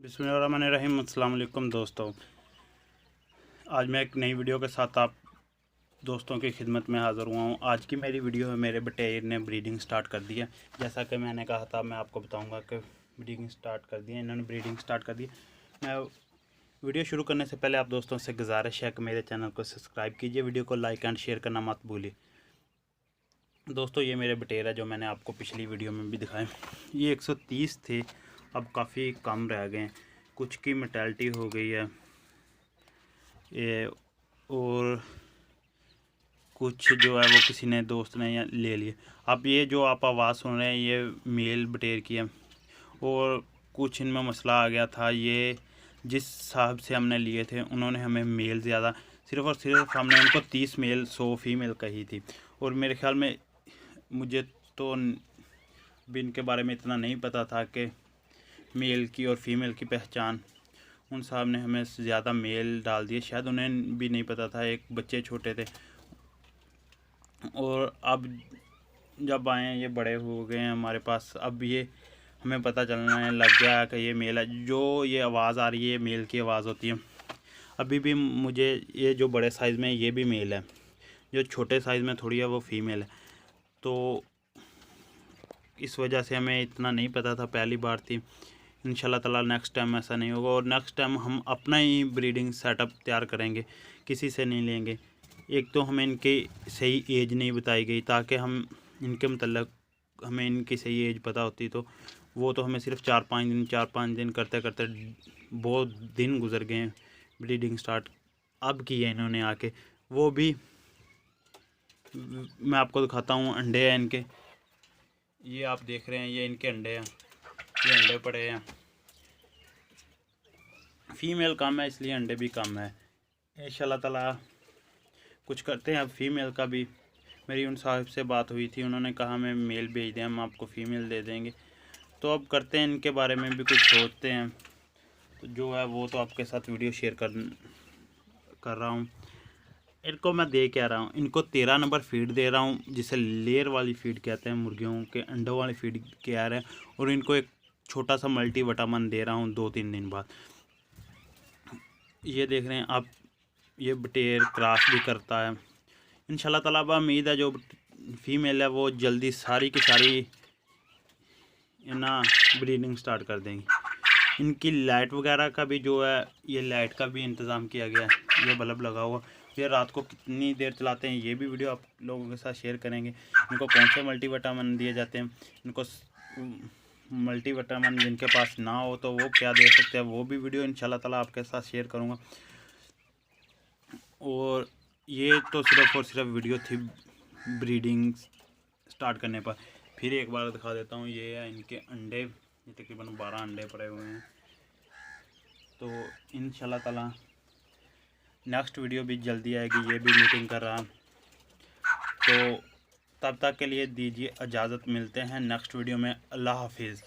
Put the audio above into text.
बिस्मिल्लाहिर्रहमानिर्रहीम। अस्सलाम वालेकुम दोस्तों, आज मैं एक नई वीडियो के साथ आप दोस्तों की खिदमत में हाज़िर हुआ हूँ। आज की मेरी वीडियो में मेरे बटेर ने ब्रीडिंग स्टार्ट कर दी है। जैसा कि मैंने कहा था मैं आपको बताऊंगा कि ब्रीडिंग स्टार्ट कर दी है, इन्होंने ब्रीडिंग स्टार्ट कर दी। मैं वीडियो शुरू करने से पहले आप दोस्तों से गुजारिश है कि मेरे चैनल को सब्सक्राइब कीजिए, वीडियो को लाइक एंड शेयर करना मत भूलिए। दोस्तों ये मेरे बटेर है जो मैंने आपको पिछली वीडियो में भी दिखाए। ये 130 थे, अब काफ़ी कम रह गए हैं, कुछ की मोर्टेलिटी हो गई है ये, और कुछ जो है वो किसी ने दोस्त ने ले लिए। अब ये जो आप आवाज़ सुन रहे हैं ये मेल बटेर की है, और कुछ इनमें मसला आ गया था। ये जिस साहब से हमने लिए थे उन्होंने हमें मेल ज़्यादा, सिर्फ़ और सिर्फ हमने उनको 30 मेल 100 फीमेल कही थी। और मेरे ख्याल में मुझे तो भी इनके बारे में इतना नहीं पता था कि मेल की और फीमेल की पहचान। उन साहब ने हमें ज़्यादा मेल डाल दिए, शायद उन्हें भी नहीं पता था, एक बच्चे छोटे थे। और अब जब आए ये बड़े हो गए हैं हमारे पास, अब ये हमें पता चलने लग गया कि ये मेल है। जो ये आवाज़ आ रही है मेल की आवाज़ होती है। अभी भी मुझे ये जो बड़े साइज़ में ये भी मेल है, जो छोटे साइज़ में थोड़ी है वो फीमेल है। तो इस वजह से हमें इतना नहीं पता था, पहली बार थी। इंशाल्लाह ताला नेक्स्ट टाइम ऐसा नहीं होगा, और नेक्स्ट टाइम हम अपना ही ब्रीडिंग सेटअप तैयार करेंगे, किसी से नहीं लेंगे। एक तो हमें इनकी सही एज नहीं बताई गई, ताकि हम इनके मतलब हमें इनकी सही एज पता होती तो वो तो हमें सिर्फ 4-5 दिन करते करते बहुत दिन गुजर गए हैं। ब्रीडिंग स्टार्ट अब की है इन्होंने आके, वो भी मैं आपको दिखाता हूँ। अंडे हैं इनके, ये आप देख रहे हैं, ये इनके अंडे हैं, ये अंडे पड़े हैं। फीमेल कम है इसलिए अंडे भी कम है। इंशाल्लाह ताला कुछ करते हैं अब फीमेल का भी। मेरी उन साहब से बात हुई थी, उन्होंने कहा हमें मेल भेज दें, हम आपको फ़ीमेल दे देंगे। तो अब करते हैं इनके बारे में भी कुछ सोचते हैं। तो जो है वो तो आपके साथ वीडियो शेयर कर रहा हूँ। इनको मैं दे क्या रहा हूँ, इनको 13 नंबर फीड दे रहा हूँ, जिसे लेयर वाली फीड कहते हैं, मुर्गियों के अंडों वाली फीड कह रहे हैं। और इनको एक छोटा सा मल्टी विटामिन दे रहा हूँ 2-3 दिन बाद। ये देख रहे हैं आप, ये बटेर क्रॉस भी करता है। इंशाल्लाह ताला अब उम्मीद है जो फीमेल है वो जल्दी सारी की सारी ना ब्रीडिंग स्टार्ट कर देंगी। इनकी लाइट वगैरह का भी जो है, ये लाइट का भी इंतज़ाम किया गया है, ये बल्ब लगा हुआ। ये रात को कितनी देर चलाते हैं ये भी वीडियो आप लोगों के साथ शेयर करेंगे। इनको कौन से मल्टीविटामिन दिए जाते हैं, इनको मल्टीविटामिन जिनके पास ना हो तो वो क्या दे सकते हैं, वो भी वीडियो इंशाल्लाह ताला आपके साथ शेयर करूँगा। और ये तो सिर्फ़ और सिर्फ वीडियो थी ब्रीडिंग स्टार्ट करने पर। फिर एक बार दिखा देता हूँ, ये है इनके अंडे, ये तकरीबन 12 अंडे पड़े हुए हैं। तो इंशाल्लाह ताला नेक्स्ट वीडियो भी जल्दी आएगी, ये भी मीटिंग कर रहा। तो तब तक के लिए दीजिए इजाज़त, मिलते हैं नेक्स्ट वीडियो में। अल्लाह हाफिज़।